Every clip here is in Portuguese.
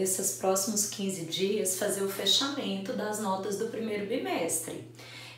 nesses próximos 15 dias, fazer o fechamento das notas do primeiro bimestre.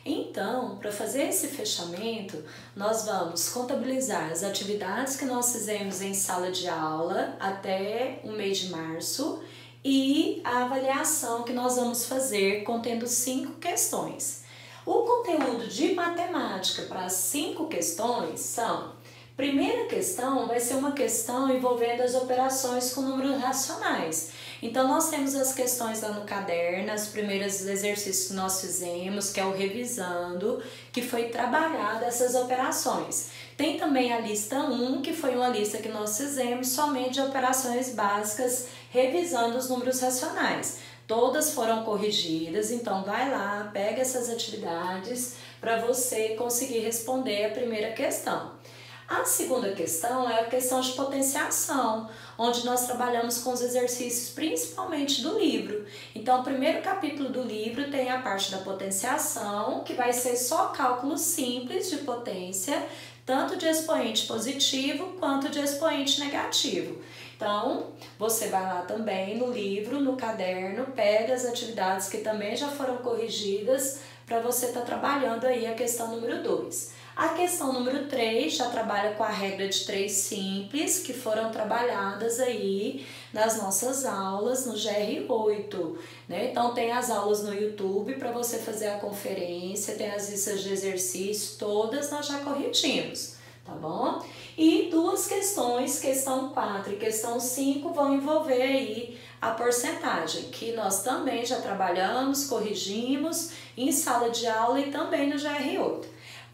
Então, para fazer esse fechamento, nós vamos contabilizar as atividades que nós fizemos em sala de aula até o mês de março e a avaliação que nós vamos fazer contendo 5 questões. O conteúdo de matemática para as 5 questões são: primeira questão vai ser uma questão envolvendo as operações com números racionais. Então, nós temos as questões lá no caderno, os primeiros exercícios que nós fizemos, que é o revisando, que foi trabalhada essas operações. Tem também a lista 1, que foi uma lista que nós fizemos somente de operações básicas, revisando os números racionais. Todas foram corrigidas, então vai lá, pega essas atividades para você conseguir responder a primeira questão. A segunda questão é a questão de potenciação, onde nós trabalhamos com os exercícios principalmente do livro. Então, o primeiro capítulo do livro tem a parte da potenciação, que vai ser só cálculo simples de potência, tanto de expoente positivo quanto de expoente negativo. Então, você vai lá também no livro, no caderno, pega as atividades que também já foram corrigidas para você estar trabalhando aí a questão número 2. A questão número 3 já trabalha com a regra de 3 simples, que foram trabalhadas aí nas nossas aulas no GR8, né? Então tem as aulas no YouTube para você fazer a conferência, tem as listas de exercício, todas nós já corrigimos, tá bom? E 2 questões, questão 4 e questão 5, vão envolver aí a porcentagem, que nós também já trabalhamos, corrigimos em sala de aula e também no GR8.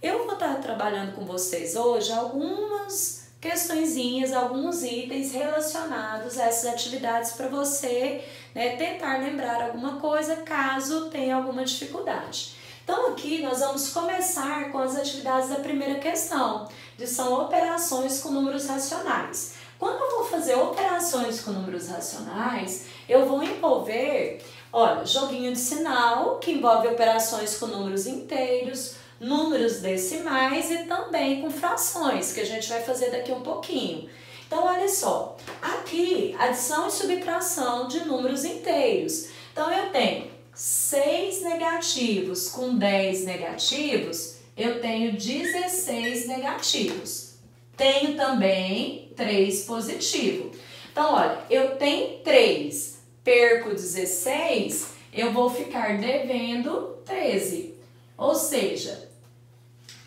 Eu vou estar trabalhando com vocês hoje algumas questõezinhas, alguns itens relacionados a essas atividades para você, né, tentar lembrar alguma coisa caso tenha alguma dificuldade. Então aqui nós vamos começar com as atividades da primeira questão, que são operações com números racionais. Quando eu vou fazer operações com números racionais, eu vou envolver, olha, joguinho de sinal, que envolve operações com números inteiros, números decimais e também com frações, que a gente vai fazer daqui um pouquinho. Então, olha só, aqui, adição e subtração de números inteiros. Então, eu tenho 6 negativos com 10 negativos, eu tenho 16 negativos. Tenho também 3 positivo. Então, olha, eu tenho 3, perco 16, eu vou ficar devendo 13. Ou seja,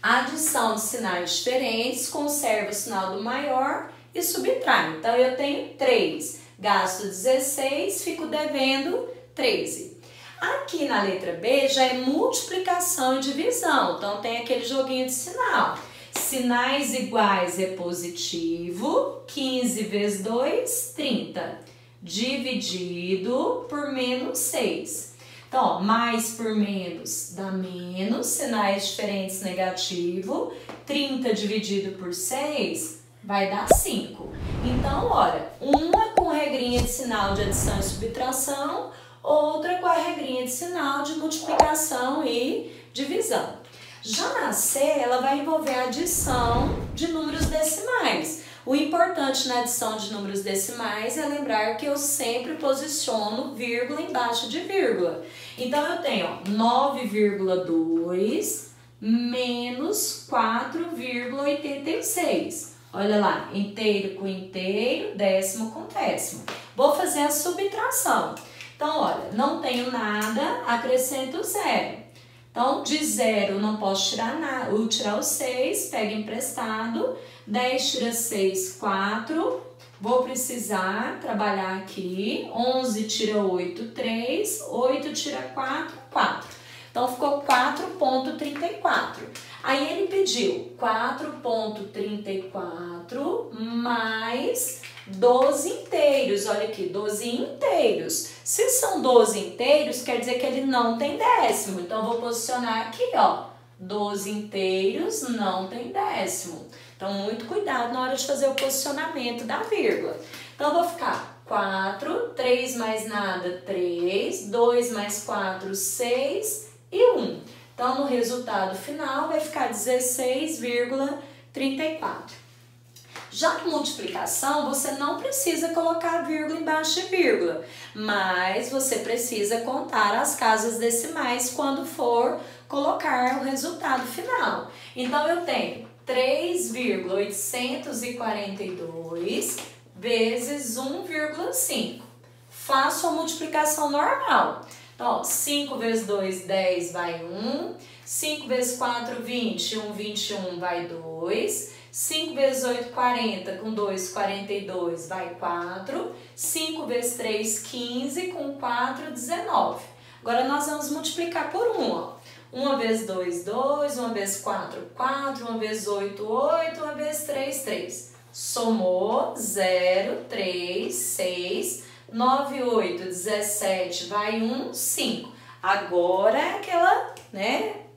adição de sinais diferentes, conserva o sinal do maior e subtrai. Então, eu tenho 3, gasto 16, fico devendo 13. Aqui na letra B já é multiplicação e divisão, então tem aquele joguinho de sinal. Sinais iguais é positivo, 15 vezes 2, 30, dividido por menos 6. Então, ó, mais por menos dá menos, sinais diferentes negativo, 30 dividido por 6 vai dar 5. Então, olha, uma com regrinha de sinal de adição e subtração, outra com a regrinha de sinal de multiplicação e divisão. Já na C, ela vai envolver a adição de números decimais. O importante na adição de números decimais é lembrar que eu sempre posiciono vírgula embaixo de vírgula. Então, eu tenho 9,2 menos 4,86. Olha lá, inteiro com inteiro, décimo com décimo. Vou fazer a subtração. Então, olha, não tenho nada, acrescento 0. Então, de 0 não posso tirar nada, ou tirar o 6, pega emprestado. 10 tira 6, 4. Vou precisar trabalhar aqui. 11 tira 8, 3. 8 tira 4, 4. Então, ficou 4,34. Aí, ele pediu 4,34 mais 12 inteiros. Olha aqui, 12 inteiros. Se são 12 inteiros, quer dizer que ele não tem décimo. Então, eu vou posicionar aqui, ó. 12 inteiros não tem décimo. Então, muito cuidado na hora de fazer o posicionamento da vírgula. Então, eu vou ficar 4, 3 mais nada, 3, 2 mais 4, 6 e 1. Então, no resultado final vai ficar 16,34. Já que multiplicação, você não precisa colocar vírgula embaixo de vírgula, mas você precisa contar as casas decimais quando for colocar o resultado final. Então, eu tenho 3,842 vezes 1,5. Faço a multiplicação normal. Então, 5 vezes 2, 10, vai 1. 5 vezes 4, 20. 1, 21, vai 2. 5 vezes 8, 40. Com 2, 42, vai 4. 5 vezes 3, 15. Com 4, 19. Agora, nós vamos multiplicar por 1, ó. 1 vezes 2, 2. 1 vezes 4, 4. 1 vezes 8, 8. 1 vezes 3, 3. Somou 0, 3, 6, 9, 8, 17, vai 1, 5. Agora é aquela,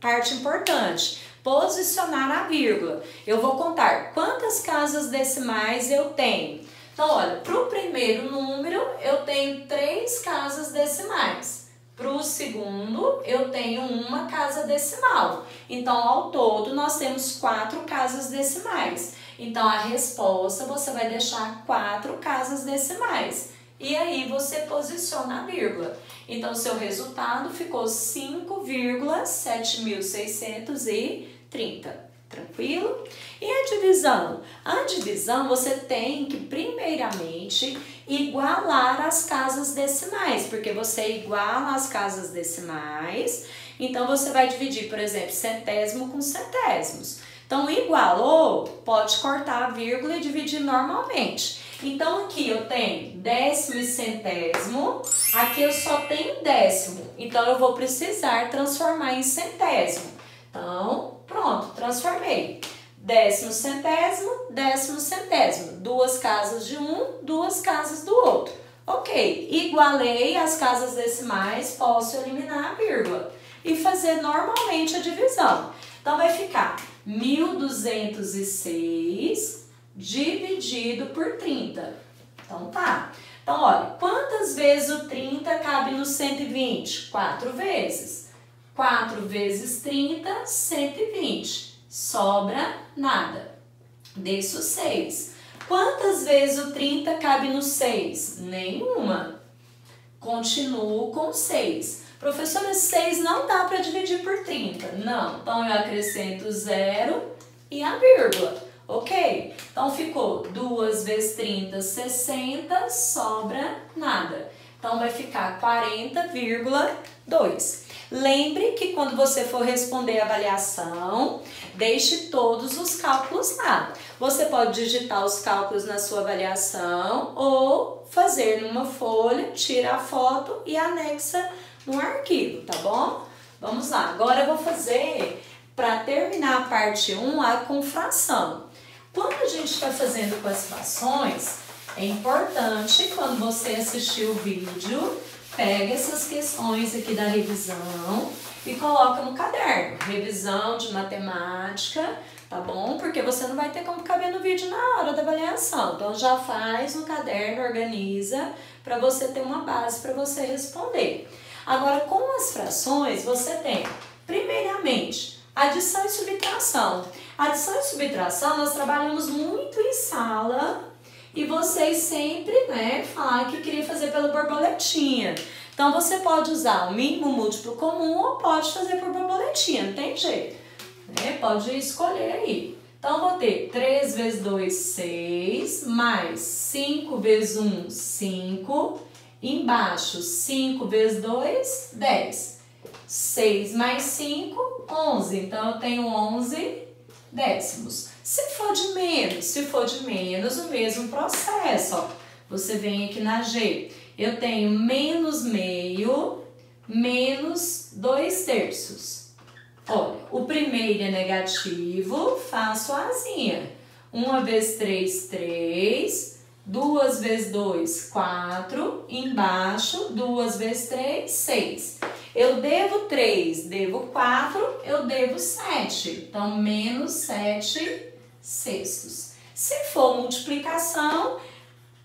parte importante, posicionar a vírgula. Eu vou contar quantas casas decimais eu tenho. Então, olha, para o primeiro número eu tenho 3 casas decimais. Para o segundo eu tenho uma casa decimal. Então, ao todo nós temos 4 casas decimais. Então, a resposta você vai deixar 4 casas decimais. E aí você posiciona a vírgula. Então, seu resultado ficou 5,7630. Tranquilo? E a divisão? A divisão você tem que, primeiramente, igualar as casas decimais. Porque você iguala as casas decimais. Então, você vai dividir, por exemplo, centésimo com centésimos. Então, igualou, pode cortar a vírgula e dividir normalmente. Então, aqui eu tenho décimo e centésimo, aqui eu só tenho décimo. Então, eu vou precisar transformar em centésimo. Então, pronto, transformei. Décimo centésimo. 2 casas de um, 2 casas do outro. Ok, igualei as casas decimais, posso eliminar a vírgula e fazer normalmente a divisão. Então, vai ficar 1.206 dividido por 30. Então, tá. Então, olha, quantas vezes o 30 cabe no 120? 4 vezes. 4 vezes 30, 120. Sobra nada. Desço 6. Quantas vezes o 30 cabe no 6? Nenhuma. Continuo com 6. Professora, 6 não dá para dividir por 30. Não. Então, eu acrescento 0 e a vírgula. Ok? Então, ficou 2 vezes 30, 60, sobra nada. Então, vai ficar 40,2. Lembre que quando você for responder a avaliação, deixe todos os cálculos lá. Você pode digitar os cálculos na sua avaliação ou fazer numa folha, tira a foto e anexa no arquivo, tá bom? Vamos lá. Agora eu vou fazer, para terminar a parte 1, a confração. Quando a gente está fazendo com as frações, é importante, quando você assistir o vídeo, pega essas questões aqui da revisão e coloca no caderno. Revisão de matemática, tá bom? Porque você não vai ter como caber no vídeo na hora da avaliação. Então, já faz no caderno, organiza, para você ter uma base para você responder. Agora, com as frações, você tem, primeiramente, adição e subtração. Adição e subtração nós trabalhamos muito em sala e vocês sempre, falaram que queria fazer pela borboletinha. Então, você pode usar o mínimo múltiplo comum ou pode fazer por borboletinha, não tem jeito. Pode escolher aí. Então, vou ter 3 vezes 2, 6, mais 5 vezes 1, 5. Embaixo, 5 vezes 2, 10. 6 mais 5, 11. Então, eu tenho 11 décimos. Se for de menos, o mesmo processo, ó. Você vem aqui na G. Eu tenho menos meio, menos 2 terços. Olha, o primeiro é negativo, faço a asinha. 1 vezes 3, 3. 2 vezes 2, 4. Embaixo, 2 vezes 3, 6. Eu devo 3, devo 4, eu devo 7. Então, menos 7 sextos. Se for multiplicação,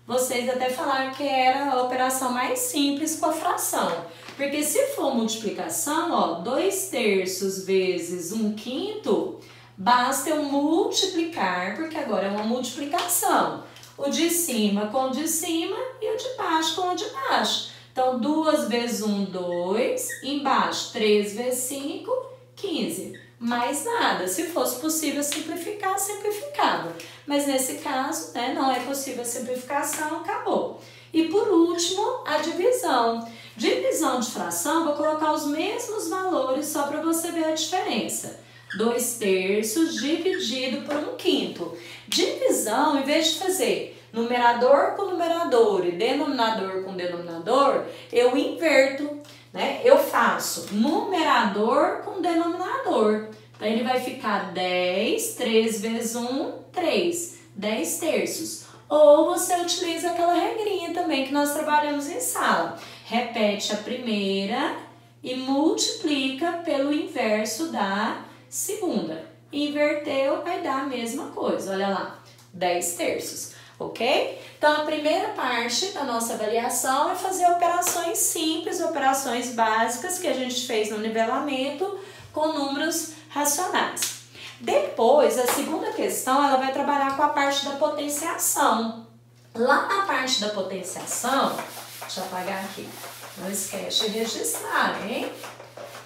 vocês até falaram que era a operação mais simples com a fração. Porque se for multiplicação, ó, 2 terços vezes 1 quinto Basta eu multiplicar, porque agora é uma multiplicação. O de cima com o de cima e o de baixo com o de baixo. Então, 2 vezes 1, 2. Embaixo, 3 vezes 5, 15. Mais nada. Se fosse possível simplificar, simplificava. Mas nesse caso, né, não é possível a simplificação, acabou. E por último, a divisão. Divisão de fração, vou colocar os mesmos valores só para você ver a diferença. 2/3 dividido por 1/5. Divisão, em vez de fazer numerador com numerador e denominador com denominador, eu inverto, né? Eu faço numerador com denominador. Então, ele vai ficar 10, 3 vezes 1, 3, 10/3. Ou você utiliza aquela regrinha também que nós trabalhamos em sala. Repete a primeira e multiplica pelo inverso da segunda. Inverteu, vai dar a mesma coisa, olha lá, 10/3, ok? Então, a primeira parte da nossa avaliação é fazer operações simples, operações básicas que a gente fez no nivelamento com números racionais. Depois, a segunda questão, ela vai trabalhar com a parte da potenciação. Lá na parte da potenciação, deixa eu apagar aqui, não esquece de registrar, hein?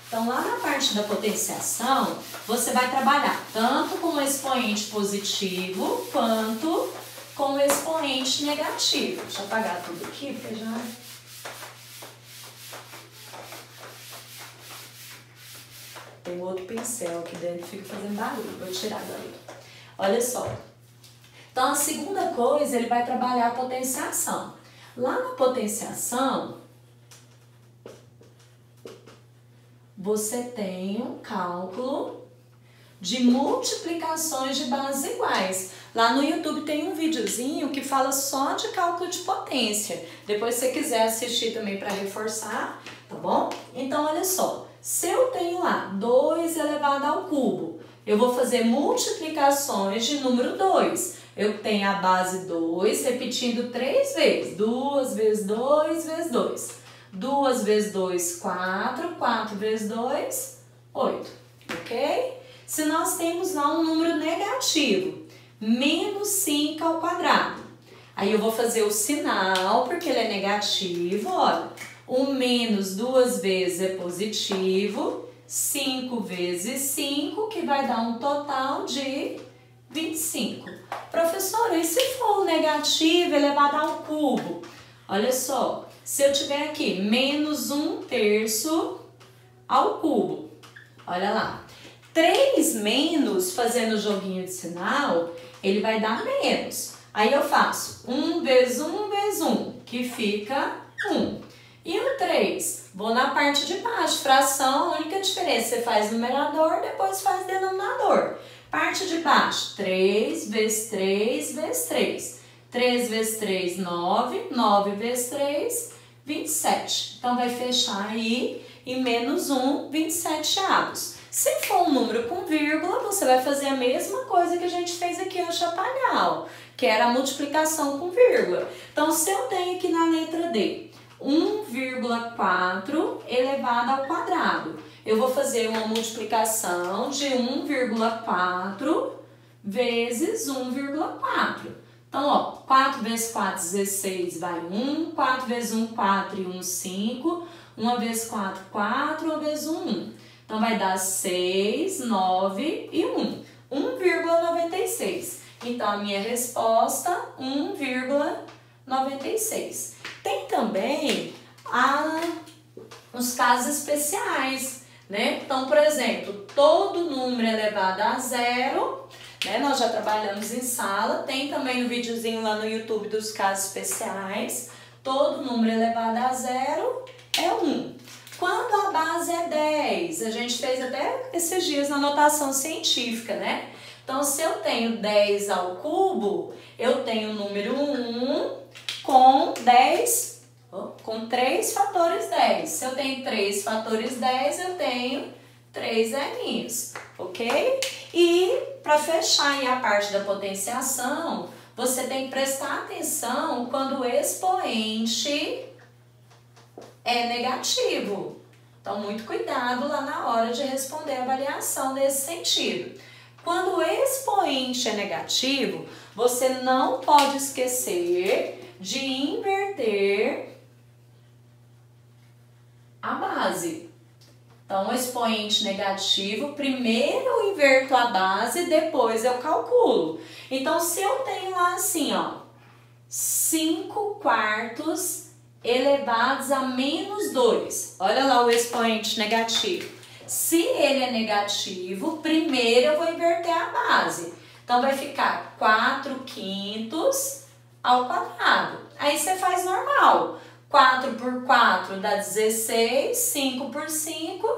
Então, lá na parte da potenciação, você vai trabalhar tanto com o expoente positivo quanto com o expoente negativo. Deixa eu apagar tudo aqui, porque já... Tem outro pincel aqui dentro, fica fazendo barulho, vou tirar daí. Olha só. Então, a segunda coisa, ele vai trabalhar a potenciação. Lá na potenciação, você tem um cálculo de multiplicações de bases iguais. Lá no YouTube tem um videozinho que fala só de cálculo de potência. Depois, se você quiser assistir também para reforçar, tá bom? Então, olha só. Se eu tenho lá 2 elevado ao cubo, eu vou fazer multiplicações de número 2. Eu tenho a base 2 repetindo 3 vezes. 2 vezes 2 vezes 2. 2 vezes 2, 4. 4 vezes 2, 8. Ok? Se nós temos lá um número negativo, menos 5 ao quadrado. Aí eu vou fazer o sinal, porque ele é negativo, olha. O menos 2 vezes é positivo, 5 vezes 5, que vai dar um total de 25. Professora, e se for o negativo elevado ao cubo? Olha só, se eu tiver aqui menos 1/3 ao cubo, olha lá. 3 menos, fazendo o joguinho de sinal, ele vai dar menos. Aí eu faço 1 vezes 1 vezes 1, que fica 1. E o 3? Vou na parte de baixo, fração, a única diferença, você faz numerador, depois faz denominador. Parte de baixo, 3 vezes 3 vezes 3. 3 vezes 3, 9. 9 vezes 3, 27. Então, vai fechar aí em menos 1, 27 avos. Se for um número com vírgula, você vai fazer a mesma coisa que a gente fez aqui no chapagal, que era a multiplicação com vírgula. Então, se eu tenho aqui na letra D, 1,4 elevado ao quadrado. Eu vou fazer uma multiplicação de 1,4 vezes 1,4. Então, ó, 4 vezes 4, 16, vai 1. 4 vezes 1, 4 e 1, 5. 1 vezes 4, 4. 1 vezes 1, 1. Então, vai dar 6, 9 e 1. 1,96. Então, a minha resposta, 1,96. Tem também os casos especiais, né? Então, por exemplo, todo número elevado a 0, né? Nós já trabalhamos em sala, tem também um videozinho lá no YouTube dos casos especiais. Todo número elevado a 0 é 1. Quando a base é 10, a gente fez até esses dias na notação científica, né? Então, se eu tenho 10 ao cubo, eu tenho o número 1 com 10, com 3 fatores 10. Se eu tenho 3 fatores 10, eu tenho 3 zerinhos, ok? E para fechar aí a parte da potenciação, você tem que prestar atenção quando o expoente é negativo. Então, muito cuidado lá na hora de responder a avaliação nesse sentido. Quando o expoente é negativo, você não pode esquecer de inverter a base. Então, o expoente negativo, primeiro eu inverto a base, depois eu calculo. Então, se eu tenho lá assim, ó, 5/4 elevados a menos 2. Olha lá o expoente negativo. Se ele é negativo, primeiro eu vou inverter a base. Então, vai ficar 4/5 ao quadrado. Aí, você faz normal. 4 por 4 dá 16, 5 por 5,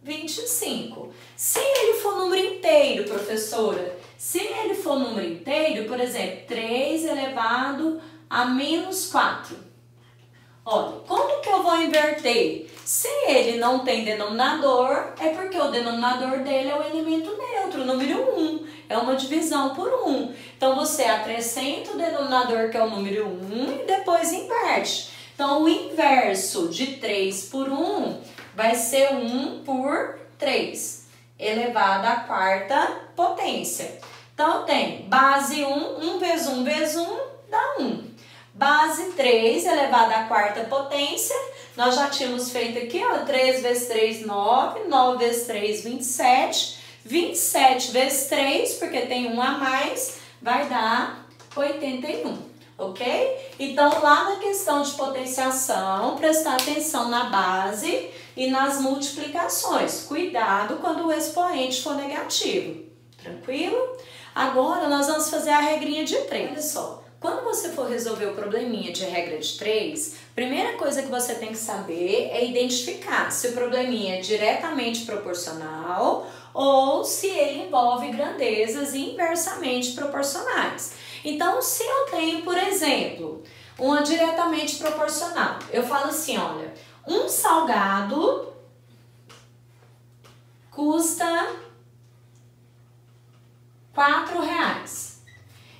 25. Se ele for número inteiro, professora, se ele for número inteiro, por exemplo, 3 elevado a menos 4. Olha, como que eu vou inverter? Se ele não tem denominador, é porque o denominador dele é o elemento neutro, o número 1. É uma divisão por 1. Então, você acrescenta o denominador, que é o número 1, e depois inverte. Então, o inverso de 3 por 1 vai ser 1 por 3, elevado à quarta potência. Então, eu tenho base 1, 1 vezes 1 vezes 1 dá 1. Base 3 elevado à quarta potência, nós já tínhamos feito aqui, ó, 3 vezes 3, 9, 9 vezes 3, 27, 27 vezes 3, porque tem 1 a mais, vai dar 81. Ok? Então, lá na questão de potenciação, prestar atenção na base e nas multiplicações. Cuidado quando o expoente for negativo. Tranquilo? Agora, nós vamos fazer a regrinha de 3. Olha só, quando você for resolver o probleminha de regra de 3, primeira coisa que você tem que saber é identificar se o probleminha é diretamente proporcional ou se ele envolve grandezas inversamente proporcionais. Então, se eu tenho, por exemplo, uma diretamente proporcional, eu falo assim, olha, um salgado custa R$4.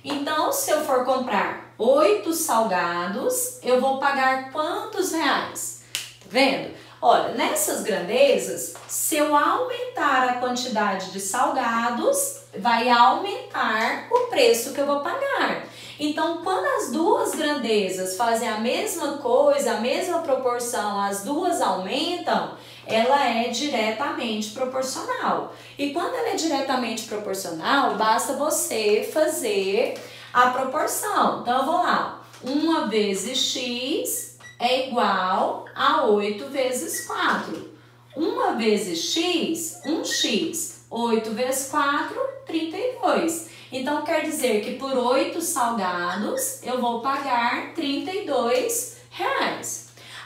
Então, se eu for comprar 8 salgados, eu vou pagar quantos reais? Tá vendo? Olha, nessas grandezas, se eu aumentar a quantidade de salgados, vai aumentar o preço que eu vou pagar. Então, quando as duas grandezas fazem a mesma coisa, a mesma proporção, as duas aumentam, ela é diretamente proporcional. E quando ela é diretamente proporcional, basta você fazer a proporção. Então, eu vou lá, 1 vezes x é igual a 8 vezes 4. 1 vezes x, 1x. 8 vezes 4, 32. Então, quer dizer que por 8 salgados, eu vou pagar R$32.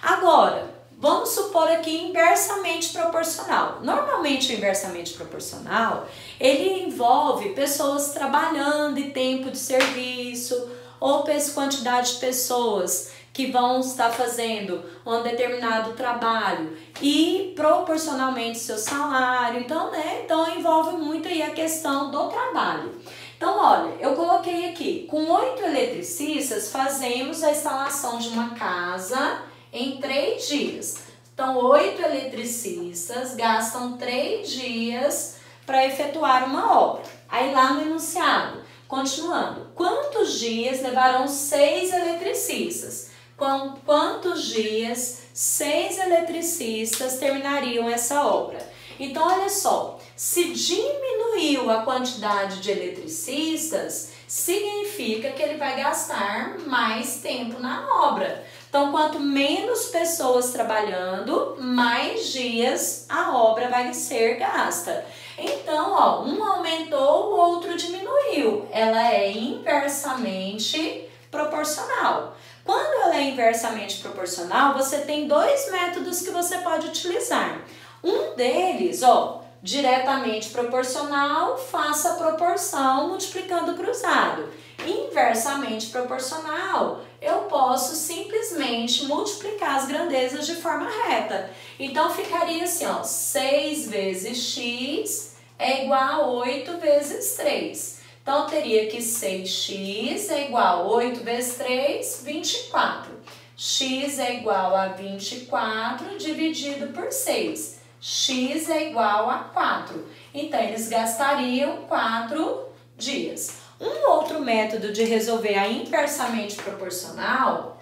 Agora, vamos supor aqui inversamente proporcional. Normalmente, o inversamente proporcional, ele envolve pessoas trabalhando e tempo de serviço, ou quantidade de pessoas que vão estar fazendo um determinado trabalho e proporcionalmente seu salário. Então, então envolve muito aí a questão do trabalho. Então, olha, eu coloquei aqui, com 8 eletricistas, fazemos a instalação de uma casa em 3 dias. Então, 8 eletricistas gastam 3 dias para efetuar uma obra. Aí, lá no enunciado, continuando, quantos dias levarão 6 eletricistas? Com quantos dias 6 eletricistas terminariam essa obra? Então, olha só, se diminuiu a quantidade de eletricistas, significa que ele vai gastar mais tempo na obra. Então, quanto menos pessoas trabalhando, mais dias a obra vai ser gasta. Então, ó, um aumentou, o outro diminuiu. Ela é inversamente proporcional. Quando ela é inversamente proporcional, você tem 2 métodos que você pode utilizar. Um deles, ó, diretamente proporcional, faça a proporção multiplicando o cruzado. Inversamente proporcional, eu posso simplesmente multiplicar as grandezas de forma reta. Então, ficaria assim, ó, 6 vezes x é igual a 8 vezes 3. Então, eu teria que 6x é igual a 8 vezes 3, 24. X é igual a 24 dividido por 6. x é igual a 4. Então, eles gastariam 4 dias. Um outro método de resolver a inversamente proporcional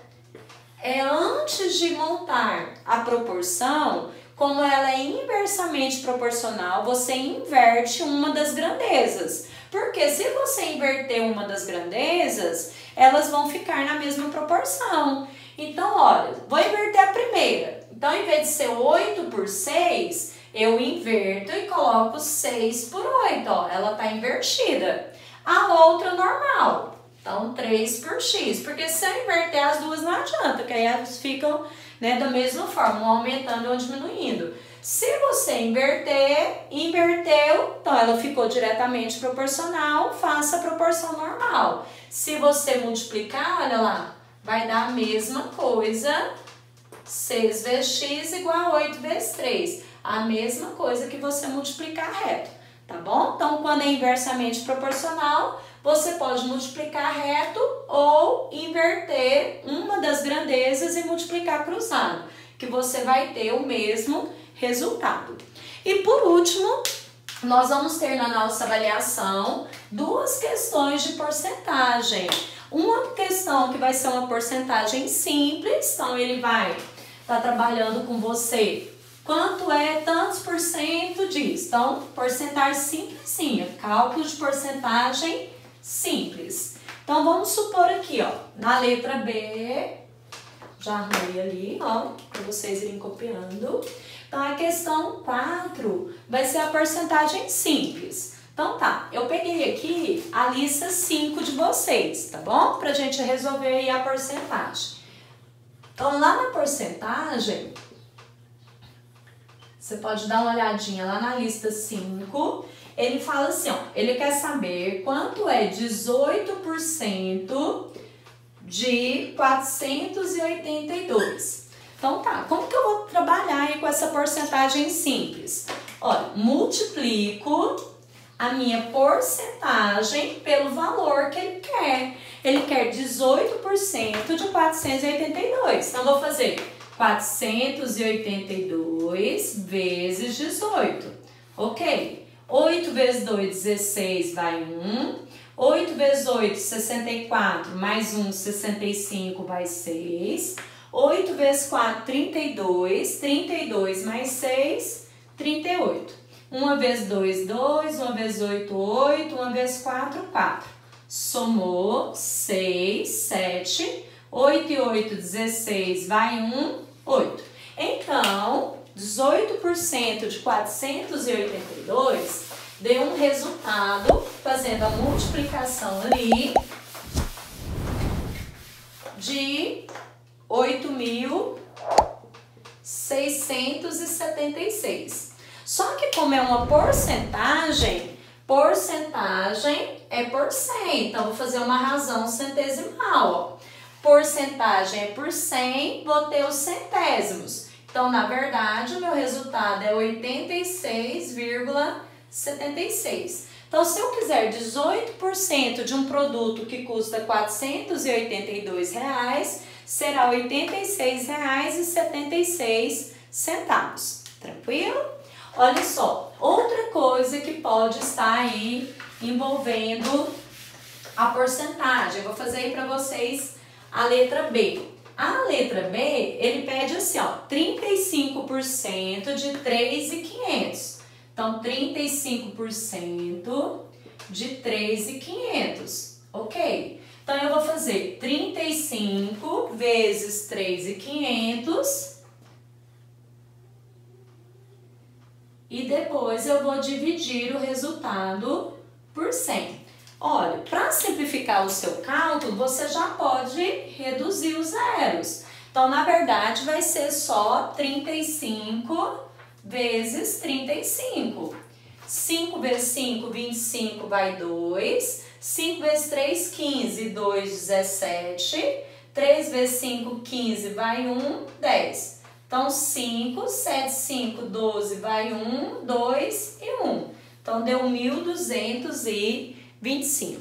é antes de montar a proporção, como ela é inversamente proporcional, você inverte uma das grandezas. Porque se você inverter uma das grandezas, elas vão ficar na mesma proporção. Então, olha, vou inverter a primeira. Então, em vez de ser 8 por 6, eu inverto e coloco 6 por 8, ó, ela está invertida. A outra normal, então 3 por x, porque se eu inverter as duas não adianta, porque aí elas ficam, né, da mesma forma, um aumentando ou diminuindo. Se você inverter, inverteu, então ela ficou diretamente proporcional, faça a proporção normal. Se você multiplicar, olha lá, vai dar a mesma coisa, 6 vezes x igual a 8 vezes 3. A mesma coisa que você multiplicar reto, tá bom? Então, quando é inversamente proporcional, você pode multiplicar reto ou inverter uma das grandezas e multiplicar cruzado, que você vai ter o mesmo resultado. E por último, nós vamos ter na nossa avaliação duas questões de porcentagem. Uma questão que vai ser uma porcentagem simples, então ele vai estar trabalhando com você quanto é tantos por cento disso. Então, porcentagem simplesinha, cálculo de porcentagem simples. Então, vamos supor aqui, ó, na letra B, já arrumei ali, ó, para vocês irem copiando. Então, a questão 4 vai ser a porcentagem simples. Então, tá, eu peguei aqui a lista 5 de vocês, tá bom? Pra gente resolver aí a porcentagem. Então, lá na porcentagem, você pode dar uma olhadinha lá na lista 5. Ele fala assim, ó, ele quer saber quanto é 18% de 482. Então tá, como que eu vou trabalhar aí com essa porcentagem simples? Olha, multiplico a minha porcentagem pelo valor que ele quer. Ele quer 18% de 482. Então, vou fazer 482 vezes 18. Ok. 8 vezes 2, 16, vai 1. 8 vezes 8, 64, mais 1, 65, vai 6. 8 vezes 4, 32. 32 mais 6, 38. 1 vezes 2, 2. 1 vezes 8, 8. 1 vezes 4, 4. Somou 6, 7. 8 e 8, 16, vai 1, 8. Então, 18% de 482 deu um resultado, fazendo a multiplicação ali, de 8.676. Só que como é uma porcentagem é por 100. Então, vou fazer uma razão centesimal, ó. Porcentagem é por 100, vou ter os centésimos. Então, na verdade, o meu resultado é 86,76. Então, se eu quiser 18% de um produto que custa R$ 482, será R$ 86,76. Tranquilo? Olha só, outra coisa que pode estar aí envolvendo a porcentagem. Eu vou fazer aí para vocês a letra B. A letra B, ele pede assim, ó, 35% de 3.500. Então, 35% de 3.500, ok? Então, eu vou fazer 35 vezes 3.500 e depois eu vou dividir o resultado por 100. Olha, para simplificar o seu cálculo, você já pode reduzir os zeros. Então, na verdade, vai ser só 35 vezes 35. 5 vezes 5, 25, vai 2. 5 vezes 3, 15, 2, 17. 3 vezes 5, 15, vai 1, 10. Então, 5, 7, 5, 12, vai 1, 2 e 1. Então, deu 1.225.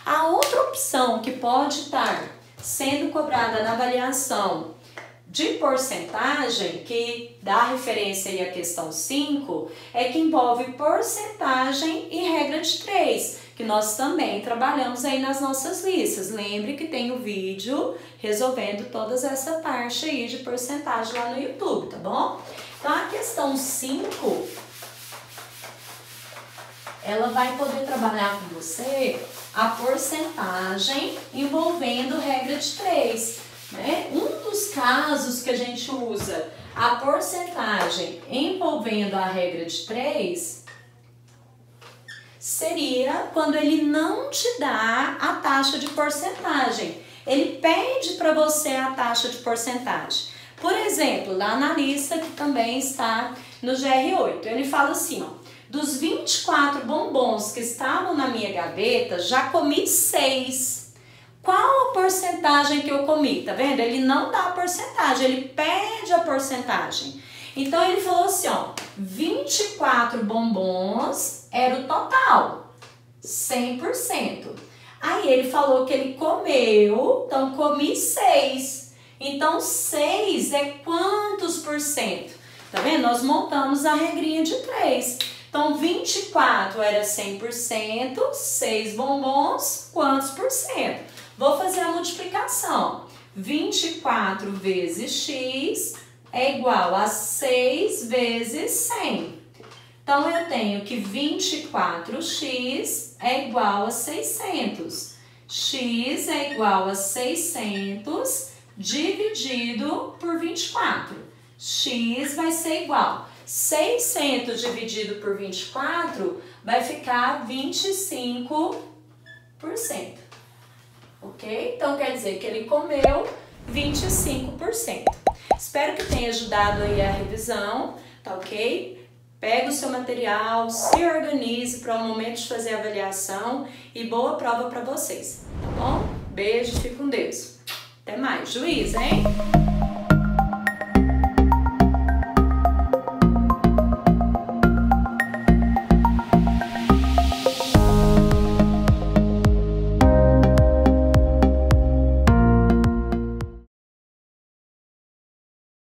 A outra opção que pode estar sendo cobrada na avaliação de porcentagem, que dá referência aí à questão 5, é que envolve porcentagem e regra de 3, que nós também trabalhamos aí nas nossas listas. Lembre que tem o vídeo resolvendo toda essa parte aí de porcentagem lá no YouTube, tá bom? Então, a questão 5, ela vai poder trabalhar com você a porcentagem envolvendo regra de 3. Né? Um dos casos que a gente usa a porcentagem envolvendo a regra de 3 seria quando ele não te dá a taxa de porcentagem. Ele pede para você a taxa de porcentagem. Por exemplo, lá na lista que também está no GR8, ele fala assim, ó, dos 24 bombons que estavam na minha gaveta, já comi 6. Qual a porcentagem que eu comi? Tá vendo? Ele não dá a porcentagem, ele pede a porcentagem. Então, ele falou assim, ó, 24 bombons era o total, 100%. Aí, ele falou que ele comeu, então, comi 6. Então, 6 é quantos por cento? Tá vendo? Nós montamos a regrinha de 3. Então, 24 era 100%, 6 bombons, quantos por cento? Vou fazer a multiplicação. 24 vezes x é igual a 6 vezes 100. Então, eu tenho que 24x é igual a 600. X é igual a 600 dividido por 24. X vai ser igual. 600 dividido por 24 vai ficar 25%. Ok? Então, quer dizer que ele comeu 25%. Espero que tenha ajudado aí a revisão, tá ok? Pega o seu material, se organize para o momento de fazer a avaliação e boa prova para vocês, tá bom? Beijo, fique com Deus. Até mais. Juiz, hein?